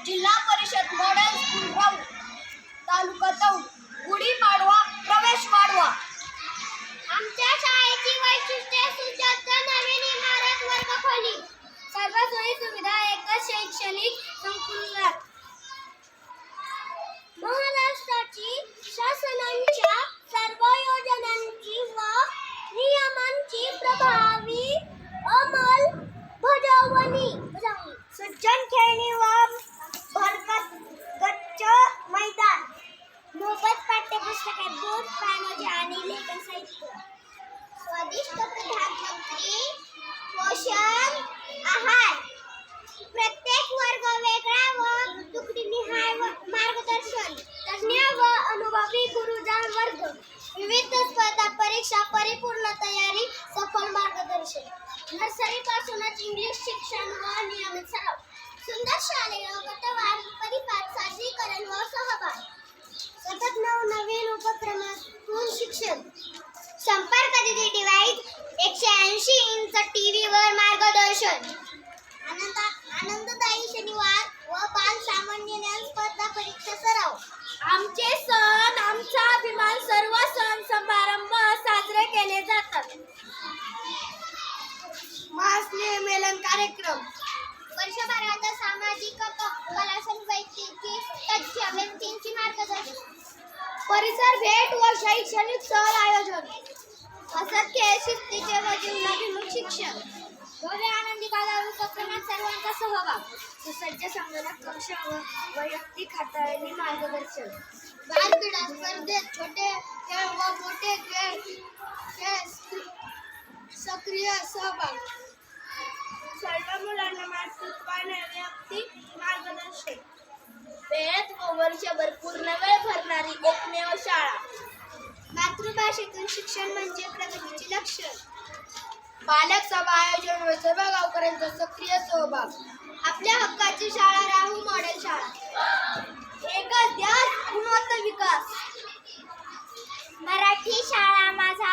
जिल्हा परिषद model school Raut, तालुका दौंड, गुढीपाडवा, प्रवेश पाडवा. आमच्या शाळेची वैशिष्ट्ये सुसज्ज नवीन इमारत, वर्गखोली, सर्व सोयी सुविधा एकच शैक्षणिक संकुलात. महाराष्ट्राची शासनाच्या सर्व योजनांची व नियमांची प्रभावी अंमलबजावणी. सज्जन खेळणी व भरगच्च मैदान. मोफत पाठ्यपुस्तके, बूट, पानोजी आणि लेखन साहित्य. स्वादिष्ट प्रधानमंत्री पोषण आहार. प्रत्येक वर्ग वेगळा व तुकडीनिहाय मार्गदर्शन. तज्ञ व अनुभवी गुरुजन वर्ग. विविध स्पर्धा परीक्षा, परिपूर्ण तयारी, सफल मार्गदर्शन. नर्सरीपासूनच इंग्लिश शिक्षण व नियमित सराव. सुंदर शालेय गटवारी, परिपाठ, सादरीकरण व सहभाग. सतत नवनवीन उपक्रमातून शिक्षण. संपर्क निधी डिव्हाइस 180 इंच टीव्ही वर मार्गदर्शन. आनंददायी शनिवार व बाल सामान्य ज्ञान स्पर्धा परीक्षा सराव. आमचे सण, आमचा अभिमान. सर्व सण समारंभ साजरे केले जातात. मेलन कार्यक्रम. वर्षभरात सामाजिक कलासन वैद्यकीय तज्ञ व्यक्तींची मार्गदर्शन. परिसर भेट व शैक्षणिक सहल आयोजन. हसत खेळ, शिस्तीचे व जीवनाभिमुख शिक्षण. भव्य आनंदी बाजार उपक्रमात सर्वांचा सहभाग. सुसज्ज संगणक कक्ष व वैयक्तिक हाताळणी मार्गदर्शन. बालक्रीडा स्पर्धेत छोटे खेळ व मोठे खेळ सक्रिय सहभाग. सर्व मुलांना मातृत्वाने वैयक्तिक मार्गदर्शन. वेळेत व वर्षभर पूर्ण वेळ भरणारी एकमेव शाळा. मातृभाषेतून शिक्षण म्हणजे प्रगतीचे लक्षण. पालक सभा आयोजन व सर्व गावकऱ्यांचा सक्रिय सहभाग. आपल्या हक्काची शाळा राहू मॉडेल शाळा. एकच ध्यास, गुणवत्ता विकास. मराठी शाळा माझा